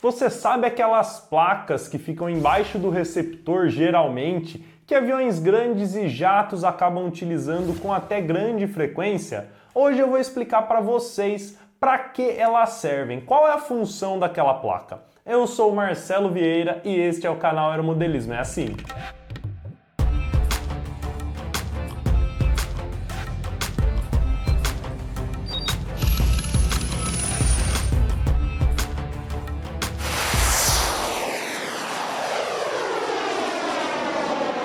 Você sabe aquelas placas que ficam embaixo do receptor, geralmente, que aviões grandes e jatos acabam utilizando com até grande frequência? Hoje eu vou explicar para vocês para que elas servem, qual é a função daquela placa. Eu sou o Marcelo Vieira e este é o canal Aeromodelismo. É assim.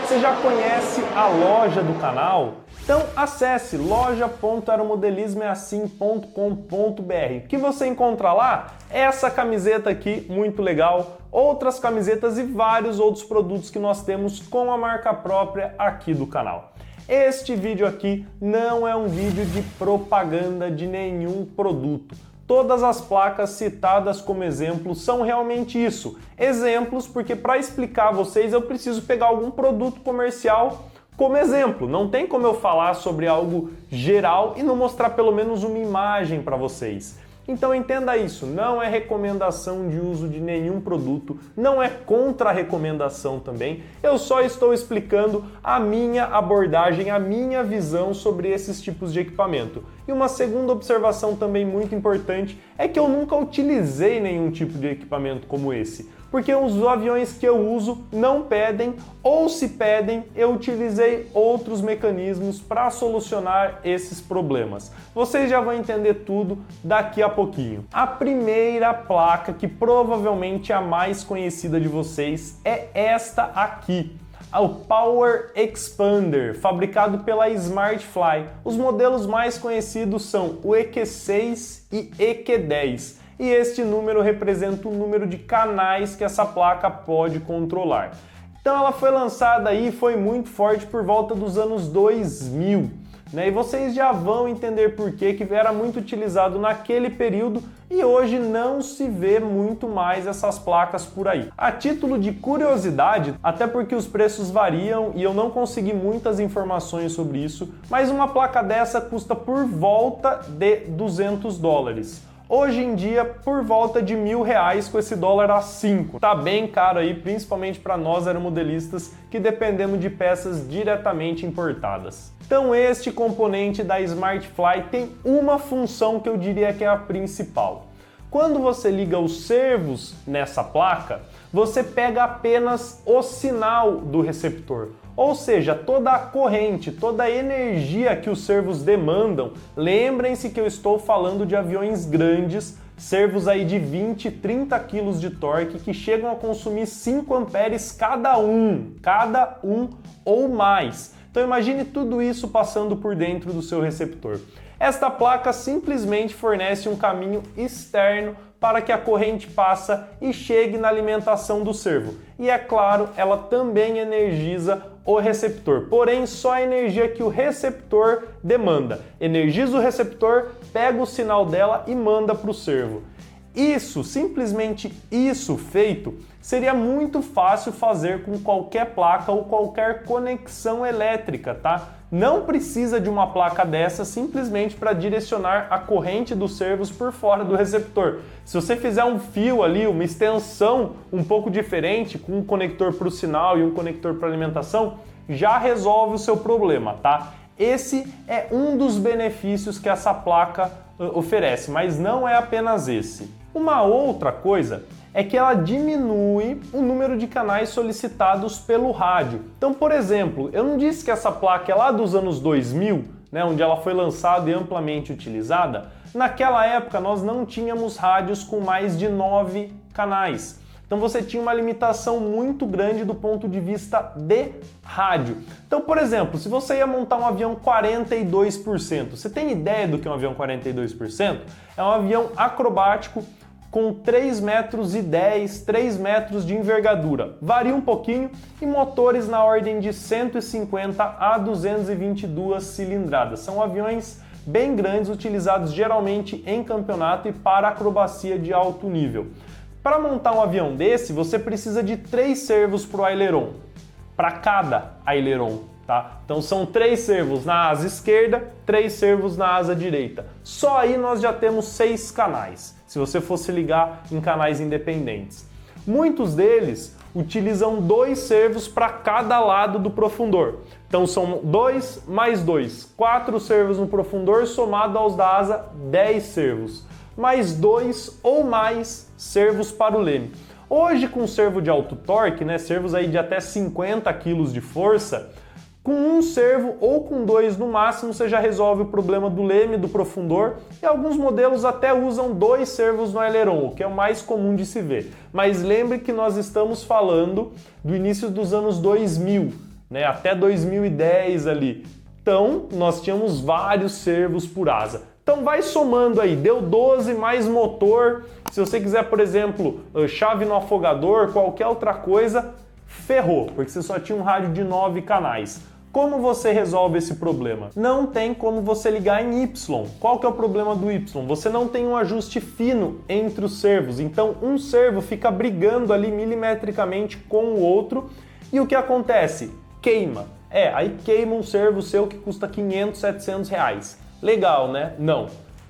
Você já conhece a loja do canal? Então acesse loja.aeromodelismoeassim.com.br. O que você encontra lá? Essa camiseta aqui, muito legal, outras camisetas e vários outros produtos que nós temos com a marca própria aqui do canal. Este vídeo aqui não é um vídeo de propaganda de nenhum produto. Todas as placas citadas como exemplo são realmente isso. Exemplos, porque para explicar a vocês eu preciso pegar algum produto comercial como exemplo. Não tem como eu falar sobre algo geral e não mostrar pelo menos uma imagem para vocês. Então entenda isso, não é recomendação de uso de nenhum produto, não é contra-recomendação também, eu só estou explicando a minha abordagem, a minha visão sobre esses tipos de equipamento. E uma segunda observação também muito importante é que eu nunca utilizei nenhum tipo de equipamento como esse, porque os aviões que eu uso não pedem, ou se pedem, eu utilizei outros mecanismos para solucionar esses problemas. Vocês já vão entender tudo daqui a pouquinho. A primeira placa, que provavelmente é a mais conhecida de vocês, é esta aqui. O Power Expander, fabricado pela Smartfly. Os modelos mais conhecidos são o EQ6 e EQ10. E este número representa o número de canais que essa placa pode controlar. Então ela foi lançada aí, foi muito forte por volta dos anos 2000, né? E vocês já vão entender por que era muito utilizado naquele período e hoje não se vê muito mais essas placas por aí. A título de curiosidade, até porque os preços variam e eu não consegui muitas informações sobre isso, mas uma placa dessa custa por volta de $200. Hoje em dia, por volta de R$1.000 com esse dólar a 5. Tá bem caro aí, principalmente para nós aeromodelistas que dependemos de peças diretamente importadas. Então este componente da Smartfly tem uma função que eu diria que é a principal. Quando você liga os servos nessa placa, você pega apenas o sinal do receptor. Ou seja, toda a corrente, toda a energia que os servos demandam, lembrem-se que eu estou falando de aviões grandes, servos aí de 20, 30 kg de torque que chegam a consumir 5 amperes cada um ou mais. Então imagine tudo isso passando por dentro do seu receptor. Esta placa simplesmente fornece um caminho externo para que a corrente passa e chegue na alimentação do servo. E é claro, ela também energiza o receptor, porém só a energia que o receptor demanda. Energiza o receptor, pega o sinal dela e manda para o servo. Isso, simplesmente isso feito, seria muito fácil fazer com qualquer placa ou qualquer conexão elétrica, tá? Não precisa de uma placa dessa simplesmente para direcionar a corrente dos servos por fora do receptor. Se você fizer um fio ali, uma extensão um pouco diferente, com um conector para o sinal e um conector para alimentação, já resolve o seu problema, tá? Esse é um dos benefícios que essa placa oferece, mas não é apenas esse. Uma outra coisa é que ela diminui o número de canais solicitados pelo rádio. Então, por exemplo, eu não disse que essa placa é lá dos anos 2000, né, onde ela foi lançada e amplamente utilizada? Naquela época nós não tínhamos rádios com mais de 9 canais. Então você tinha uma limitação muito grande do ponto de vista de rádio. Então, por exemplo, se você ia montar um avião 42%, você tem ideia do que é um avião 42%? É um avião acrobático com 3,10 metros, 3 metros de envergadura. Varia um pouquinho e motores na ordem de 150 a 222 cilindradas. São aviões bem grandes, utilizados geralmente em campeonato e para acrobacia de alto nível. Para montar um avião desse, você precisa de 3 servos para o aileron, para cada aileron. tá? Então são 3 servos na asa esquerda, 3 servos na asa direita. Só aí nós já temos 6 canais, se você fosse ligar em canais independentes. Muitos deles utilizam 2 servos para cada lado do profundor. Então são 2 mais 2, 4 servos no profundor somado aos da asa 10 servos, mais 2 ou mais servos para o leme. Hoje com servo de alto torque, né, servos aí de até 50 kg de força, com um servo ou com 2 no máximo você já resolve o problema do leme, do profundor, e alguns modelos até usam 2 servos no aileron, o que é o mais comum de se ver. Mas lembre que nós estamos falando do início dos anos 2000, né, até 2010 ali. Então nós tínhamos vários servos por asa. Então vai somando aí, deu 12 mais motor. Se você quiser, por exemplo, chave no afogador, qualquer outra coisa, ferrou, porque você só tinha um rádio de 9 canais. Como você resolve esse problema? Não tem como você ligar em Y. Qual que é o problema do Y? Você não tem um ajuste fino entre os servos, então um servo fica brigando ali milimetricamente com o outro e o que acontece? Queima. Aí queima um servo seu que custa 500, 700 reais. Legal, né? Não,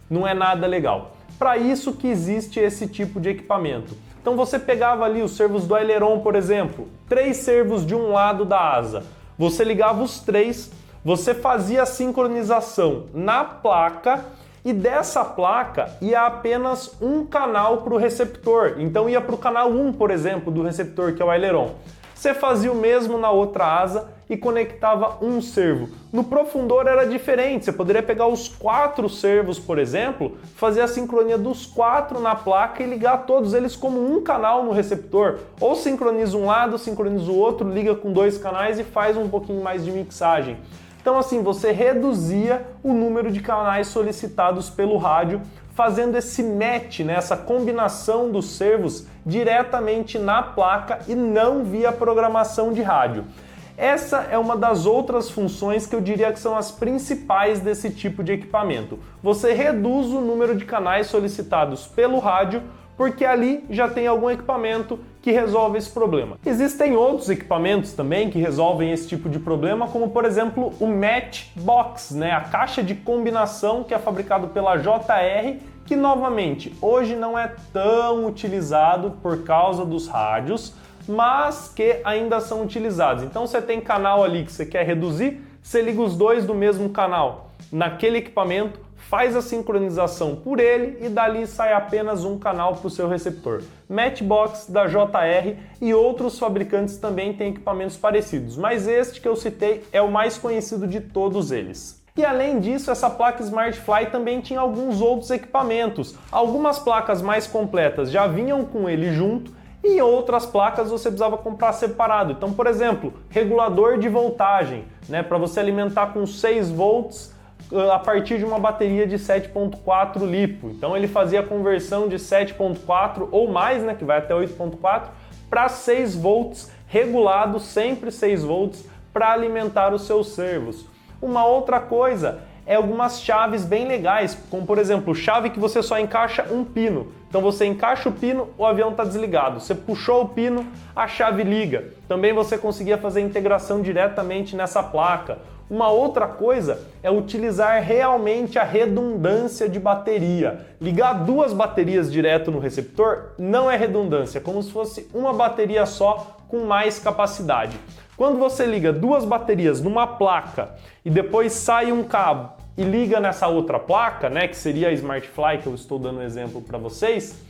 não é nada legal. Para isso que existe esse tipo de equipamento. Então você pegava ali os servos do aileron, por exemplo, 3 servos de um lado da asa. Você ligava os 3, você fazia a sincronização na placa e dessa placa ia apenas um canal para o receptor. Então ia para o canal 1, por exemplo, do receptor, que é o aileron. Você fazia o mesmo na outra asa e conectava um servo. No profundor era diferente, você poderia pegar os 4 servos, por exemplo, fazer a sincronia dos 4 na placa e ligar todos eles como um canal no receptor. Ou sincroniza um lado, sincroniza o outro, liga com 2 canais e faz um pouquinho mais de mixagem. Então assim, você reduzia o número de canais solicitados pelo rádio, fazendo esse match, né, essa combinação dos servos diretamente na placa e não via programação de rádio. Essa é uma das outras funções que eu diria que são as principais desse tipo de equipamento. Você reduz o número de canais solicitados pelo rádio, porque ali já tem algum equipamento que resolve esse problema. Existem outros equipamentos também que resolvem esse tipo de problema, como por exemplo o Matchbox, né? A caixa de combinação que é fabricado pela JR, que novamente hoje não é tão utilizado por causa dos rádios, mas que ainda são utilizados. Então você tem canal ali que você quer reduzir, você liga os 2 do mesmo canal naquele equipamento, faz a sincronização por ele e dali sai apenas um canal para o seu receptor. Matchbox da JR e outros fabricantes também têm equipamentos parecidos, mas este que eu citei é o mais conhecido de todos eles. E além disso, essa placa SmartFly também tinha alguns outros equipamentos. Algumas placas mais completas já vinham com ele junto e outras placas você precisava comprar separado. Então, por exemplo, regulador de voltagem, né, para você alimentar com 6 volts a partir de uma bateria de 7.4 lipo. Então ele fazia a conversão de 7.4 ou mais, né, que vai até 8.4, para 6 volts regulado, sempre 6 volts, para alimentar os seus servos. Uma outra coisa é algumas chaves bem legais, como por exemplo, chave que você só encaixa um pino. Então você encaixa o pino, o avião está desligado. Você puxou o pino, a chave liga. Também você conseguia fazer integração diretamente nessa placa. Uma outra coisa é utilizar realmente a redundância de bateria. Ligar 2 baterias direto no receptor não é redundância, é como se fosse uma bateria só com mais capacidade. Quando você liga 2 baterias numa placa e depois sai um cabo e liga nessa outra placa, né, que seria a SmartFly, que eu estou dando um exemplo para vocês,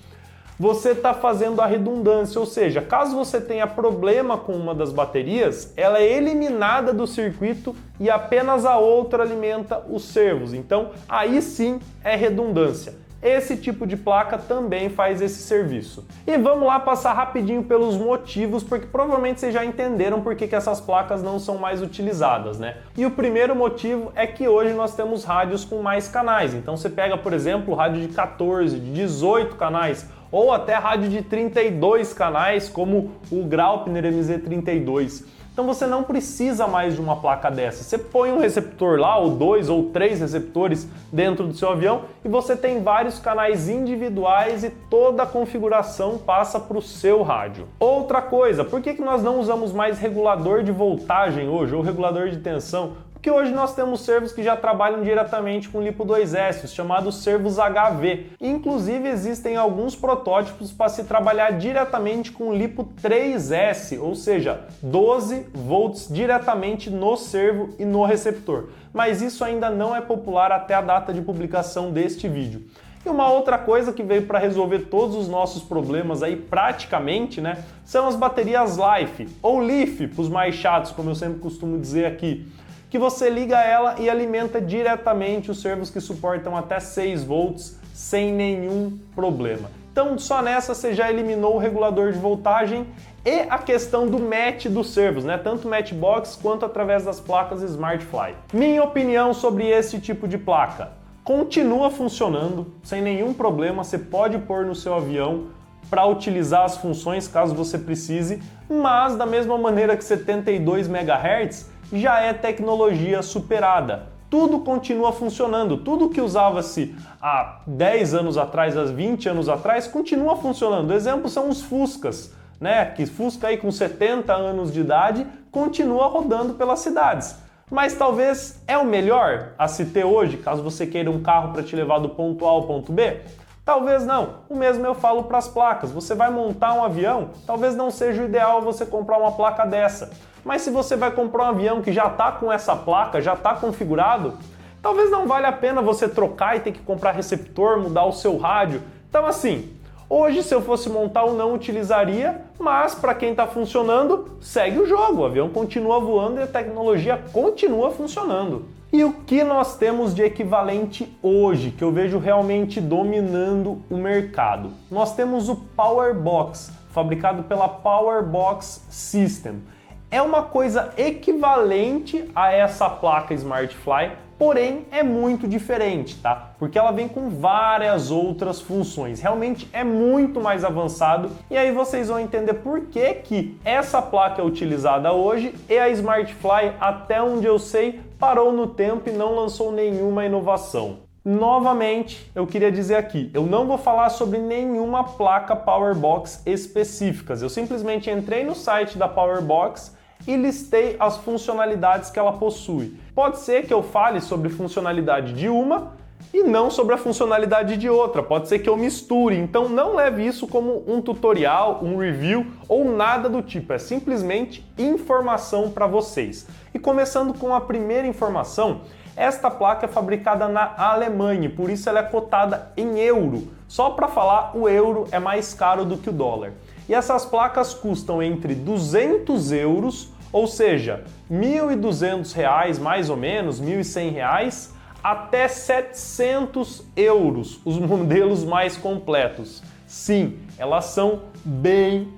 você está fazendo a redundância, ou seja, caso você tenha problema com uma das baterias, ela é eliminada do circuito e apenas a outra alimenta os servos. Então, aí sim é redundância. Esse tipo de placa também faz esse serviço. E vamos lá passar rapidinho pelos motivos, porque provavelmente vocês já entenderam por que essas placas não são mais utilizadas, né? E o primeiro motivo é que hoje nós temos rádios com mais canais. Então você pega, por exemplo, o rádio de 14, de 18 canais, ou até rádio de 32 canais, como o Graupner MZ32. Então você não precisa mais de uma placa dessa. Você põe um receptor lá, ou 2 ou 3 receptores dentro do seu avião e você tem vários canais individuais e toda a configuração passa para o seu rádio. Outra coisa, por que nós não usamos mais regulador de voltagem hoje ou regulador de tensão? Porque hoje nós temos servos que já trabalham diretamente com LiPo 2S, os chamados servos HV. Inclusive existem alguns protótipos para se trabalhar diretamente com LiPo 3S, ou seja, 12 volts diretamente no servo e no receptor. Mas isso ainda não é popular até a data de publicação deste vídeo. E uma outra coisa que veio para resolver todos os nossos problemas aí praticamente, né, são as baterias Life, ou LiFe para os mais chatos, como eu sempre costumo dizer aqui, que você liga ela e alimenta diretamente os servos que suportam até 6 volts sem nenhum problema. Então só nessa você já eliminou o regulador de voltagem e a questão do match dos servos, né? Tanto matchbox quanto através das placas SmartFly. Minha opinião sobre esse tipo de placa: continua funcionando sem nenhum problema, você pode pôr no seu avião para utilizar as funções caso você precise, mas da mesma maneira que 72 MHz já é tecnologia superada. Tudo continua funcionando, tudo que usava-se há 10 anos atrás, há 20 anos atrás, continua funcionando. Exemplo são os Fuscas, né? Que Fusca aí com 70 anos de idade continua rodando pelas cidades. Mas talvez é o melhor a se ter hoje, caso você queira um carro para te levar do ponto A ao ponto B? Talvez não. O mesmo eu falo para as placas. Você vai montar um avião, talvez não seja o ideal você comprar uma placa dessa. Mas se você vai comprar um avião que já está com essa placa, já está configurado, talvez não valha a pena você trocar e ter que comprar receptor, mudar o seu rádio. Então assim, hoje se eu fosse montar eu não utilizaria, mas para quem está funcionando, segue o jogo. O avião continua voando e a tecnologia continua funcionando. E o que nós temos de equivalente hoje, que eu vejo realmente dominando o mercado? Nós temos o PowerBox, fabricado pela PowerBox System. É uma coisa equivalente a essa placa SmartFly, porém é muito diferente, tá? Porque ela vem com várias outras funções, realmente é muito mais avançado e aí vocês vão entender por que essa placa é utilizada hoje e a SmartFly, até onde eu sei, parou no tempo e não lançou nenhuma inovação. Novamente, eu queria dizer aqui, eu não vou falar sobre nenhuma placa PowerBox específicas, eu simplesmente entrei no site da PowerBox e listei as funcionalidades que ela possui. Pode ser que eu fale sobre funcionalidade de uma e não sobre a funcionalidade de outra, pode ser que eu misture, então não leve isso como um tutorial, um review ou nada do tipo, é simplesmente informação para vocês. E começando com a primeira informação, esta placa é fabricada na Alemanha, por isso ela é cotada em euro. Só para falar, o euro é mais caro do que o dólar. E essas placas custam entre 200 euros, ou seja, R$ 1.200 mais ou menos, R$ 1.100, até 700 euros, os modelos mais completos. Sim, elas são bem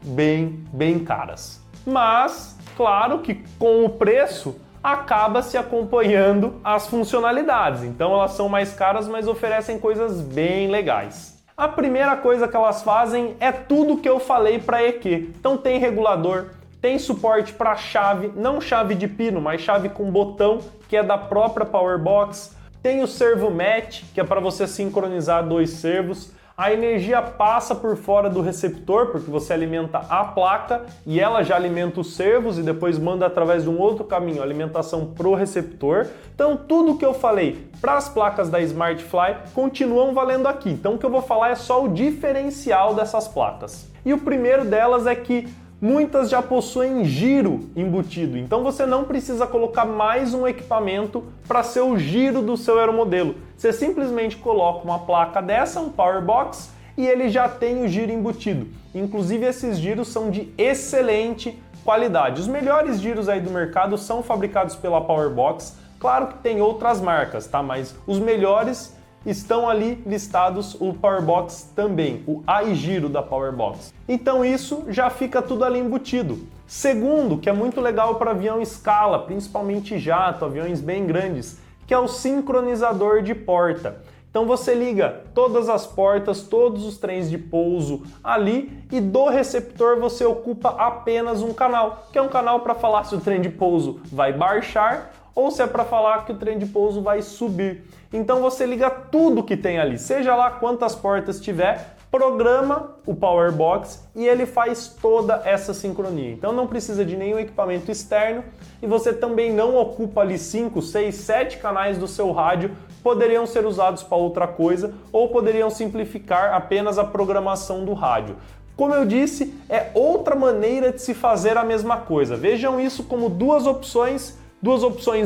caras. Mas, claro que com o preço acaba se acompanhando as funcionalidades. Então elas são mais caras, mas oferecem coisas bem legais. A primeira coisa que elas fazem é tudo que eu falei para EQ. Então tem regulador, tem suporte para chave, não chave de pino, mas chave com botão, que é da própria PowerBox. Tem o servo match, que é para você sincronizar dois servos. A energia passa por fora do receptor, porque você alimenta a placa e ela já alimenta os servos e depois manda através de um outro caminho a alimentação para o receptor. Então tudo que eu falei para as placas da SmartFly continuam valendo aqui. Então o que eu vou falar é só o diferencial dessas placas. E o primeiro delas é que muitas já possuem giro embutido, então você não precisa colocar mais um equipamento para ser o giro do seu aeromodelo. Você simplesmente coloca uma placa dessa, um PowerBox, e ele já tem o giro embutido. Inclusive esses giros são de excelente qualidade. Os melhores giros aí do mercado são fabricados pela PowerBox. Claro que tem outras marcas, tá? Mas os melhores estão ali listados, o PowerBox também, o iGiro da PowerBox. Então isso já fica tudo ali embutido. Segundo, que é muito legal para avião escala, principalmente jato, aviões bem grandes, que é o sincronizador de porta. Então você liga todas as portas, todos os trens de pouso ali e do receptor você ocupa apenas um canal, que é um canal para falar se o trem de pouso vai baixar ou se é para falar que o trem de pouso vai subir. Então você liga tudo que tem ali, seja lá quantas portas tiver, programa o Powerbox e ele faz toda essa sincronia. Então não precisa de nenhum equipamento externo e você também não ocupa ali 5, 6, 7 canais do seu rádio, poderiam ser usados para outra coisa ou poderiam simplificar apenas a programação do rádio. Como eu disse, é outra maneira de se fazer a mesma coisa. Vejam isso como duas opções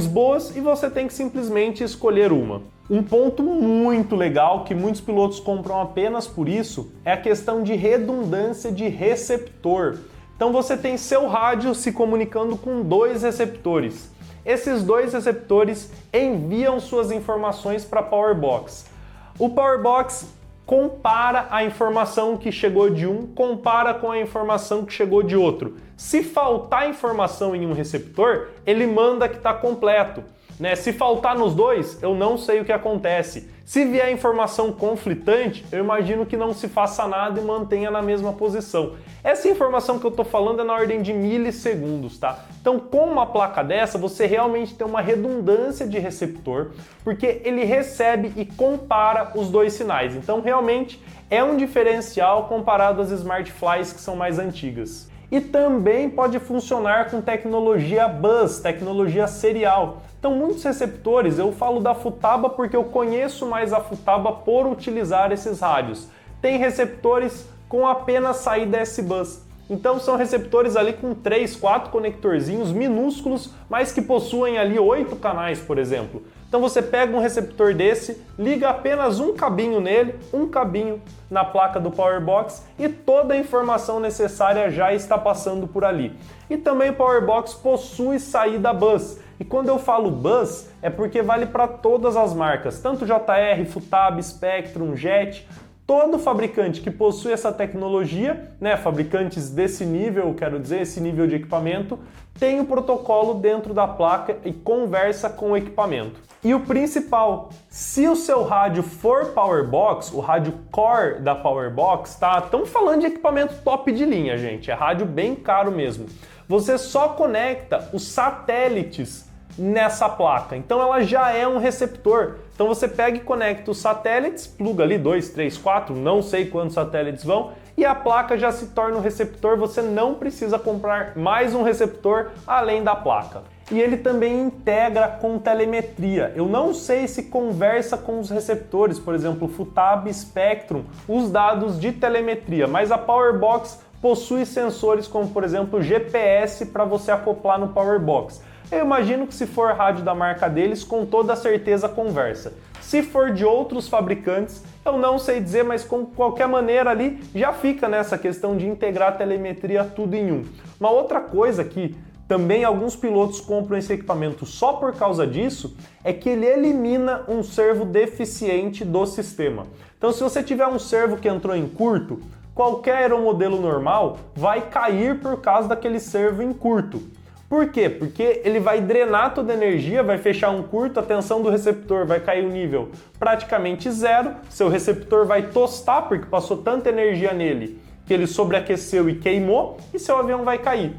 boas e você tem que simplesmente escolher uma. Um ponto muito legal que muitos pilotos compram apenas por isso é a questão de redundância de receptor. Então você tem seu rádio se comunicando com 2 receptores. Esses 2 receptores enviam suas informações para a Powerbox. O Powerbox compara a informação que chegou de um, compara com a informação que chegou de outro. Se faltar informação em um receptor, ele manda que está completo. Se faltar nos 2, eu não sei o que acontece. Se vier informação conflitante, eu imagino que não se faça nada e mantenha na mesma posição. Essa informação que eu estou falando é na ordem de milissegundos, tá? Então, com uma placa dessa, você realmente tem uma redundância de receptor, porque ele recebe e compara os 2 sinais. Então, realmente, é um diferencial comparado às Smartflies que são mais antigas. E também pode funcionar com tecnologia bus, tecnologia serial. Então, muitos receptores, eu falo da Futaba porque eu conheço mais a Futaba por utilizar esses rádios. Tem receptores com apenas saída S-Bus. Então, são receptores ali com 3, 4 conectorzinhos minúsculos, mas que possuem ali 8 canais, por exemplo. Então você pega um receptor desse, liga apenas um cabinho nele, um cabinho na placa do Powerbox e toda a informação necessária já está passando por ali. E também o Powerbox possui saída bus. E quando eu falo bus, é porque vale para todas as marcas, tanto JR, Futaba, Spectrum, Jet. Todo fabricante que possui essa tecnologia, fabricantes desse nível, quero dizer, esse nível de equipamento, tem o protocolo dentro da placa e conversa com o equipamento. E o principal, se o seu rádio for Powerbox, o rádio Core da Powerbox, tá? Estamos falando de equipamento top de linha, gente, é rádio bem caro mesmo. Você só conecta os satélites nessa placa, então ela já é um receptor. Então você pega e conecta os satélites, pluga ali 2, 3, 4, não sei quantos satélites vão, e a placa já se torna um receptor, você não precisa comprar mais um receptor além da placa. E ele também integra com telemetria. Eu não sei se conversa com os receptores, por exemplo, Futaba, Spectrum, os dados de telemetria, mas a Powerbox possui sensores como, por exemplo, GPS para você acoplar no Powerbox. Eu imagino que se for rádio da marca deles, com toda certeza conversa. Se for de outros fabricantes, eu não sei dizer, mas com qualquer maneira ali já fica nessa questão de integrar telemetria tudo em um. Uma outra coisa que também alguns pilotos compram esse equipamento só por causa disso, é que ele elimina um servo deficiente do sistema. Então se você tiver um servo que entrou em curto, qualquer aeromodelo normal vai cair por causa daquele servo em curto. Por quê? Porque ele vai drenar toda a energia, vai fechar um curto, a tensão do receptor vai cair o nível praticamente zero, seu receptor vai tostar porque passou tanta energia nele que ele sobreaqueceu e queimou e seu avião vai cair.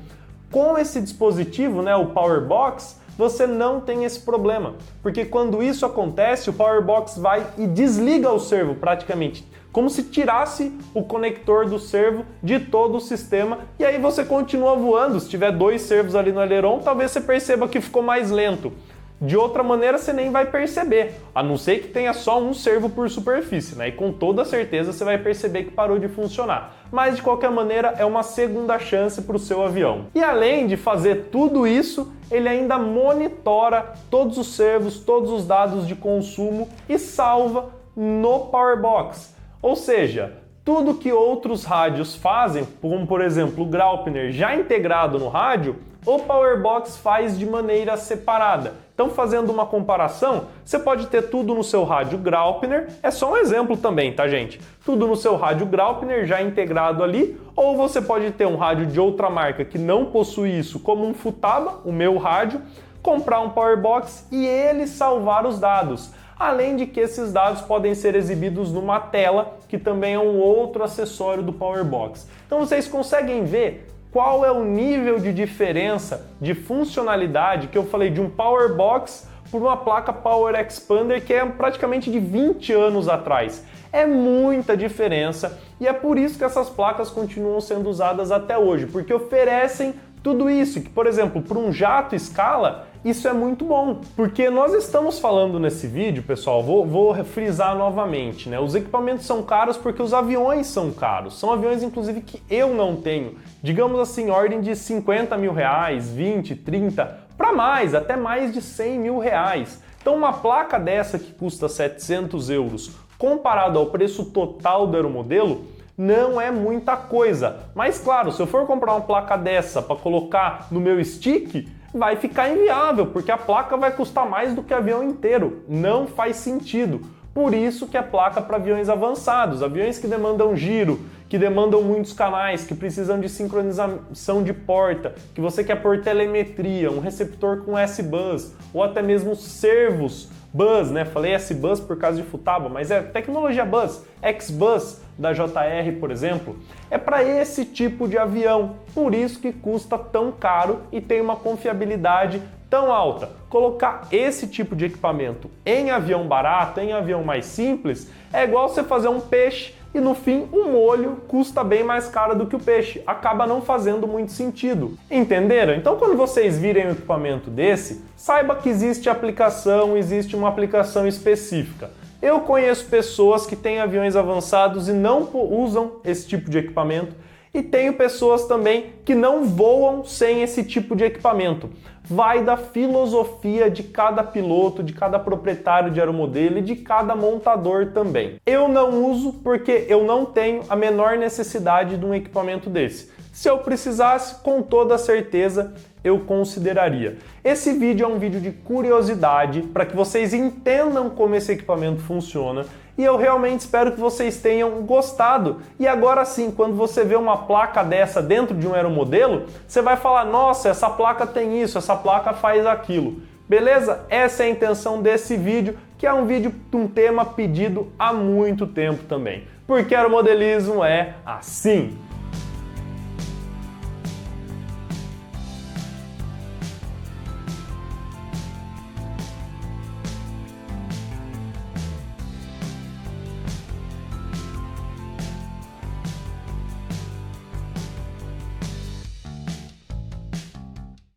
Com esse dispositivo, o Powerbox, você não tem esse problema, porque quando isso acontece, o Powerbox vai e desliga o servo praticamente, como se tirasse o conector do servo de todo o sistema, e aí você continua voando. Se tiver 2 servos ali no aileron, talvez você perceba que ficou mais lento. De outra maneira, você nem vai perceber, a não ser que tenha só um servo por superfície, E com toda certeza você vai perceber que parou de funcionar. Mas de qualquer maneira, é uma segunda chance para o seu avião. E além de fazer tudo isso, ele ainda monitora todos os servos, todos os dados de consumo e salva no Powerbox. Ou seja, tudo que outros rádios fazem, como por exemplo o Graupner já integrado no rádio, o Powerbox faz de maneira separada. Então, fazendo uma comparação, você pode ter tudo no seu rádio Graupner, é só um exemplo também, tá, gente? Tudo no seu rádio Graupner já integrado ali, ou você pode ter um rádio de outra marca que não possui isso, como um Futaba, o meu rádio, comprar um Powerbox e ele salvar os dados. além de que esses dados podem ser exibidos numa tela, que também é um outro acessório do PowerBox. Então vocês conseguem ver qual é o nível de diferença de funcionalidade que eu falei de um PowerBox por uma placa Power Expander que é praticamente de 20 anos atrás. É muita diferença e é por isso que essas placas continuam sendo usadas até hoje, porque oferecem tudo isso, que, por exemplo, para um jato escala, isso é muito bom, porque nós estamos falando nesse vídeo, pessoal, vou frisar novamente, né? Os equipamentos são caros porque os aviões são caros. São aviões, inclusive, que eu não tenho. Digamos assim, ordem de 50 mil reais, 20, 30, para mais, até mais de 100 mil reais. Então, uma placa dessa que custa 700 euros, comparado ao preço total do aeromodelo, não é muita coisa. Mas claro, se eu for comprar uma placa dessa para colocar no meu stick, vai ficar inviável, porque a placa vai custar mais do que o avião inteiro. Não faz sentido. Por isso que é placa para aviões avançados, aviões que demandam giro, que demandam muitos canais, que precisam de sincronização de porta, que você quer por telemetria, um receptor com S-Bus, ou até mesmo servos Bus, né? Falei S-Bus por causa de Futaba, mas é tecnologia Bus, X-Bus da JR, por exemplo. É para esse tipo de avião, por isso que custa tão caro e tem uma confiabilidade tão alta. Colocar esse tipo de equipamento em avião barato, em avião mais simples, é igual você fazer um peixe e no fim um molho custa bem mais caro do que o peixe. Acaba não fazendo muito sentido. Entenderam? Então quando vocês virem um equipamento desse, saiba que existe uma aplicação específica. Eu conheço pessoas que têm aviões avançados e não usam esse tipo de equipamento, e tenho pessoas também que não voam sem esse tipo de equipamento. Vai da filosofia de cada piloto, de cada proprietário de aeromodelo e de cada montador também. Eu não uso porque eu não tenho a menor necessidade de um equipamento desse. Se eu precisasse, com toda certeza, eu consideraria. Esse vídeo é um vídeo de curiosidade para que vocês entendam como esse equipamento funciona e eu realmente espero que vocês tenham gostado. E agora sim, quando você vê uma placa dessa dentro de um aeromodelo, você vai falar, nossa, essa placa tem isso, essa placa faz aquilo. Beleza? Essa é a intenção desse vídeo, que é um vídeo de um tema pedido há muito tempo também. Porque aeromodelismo é assim.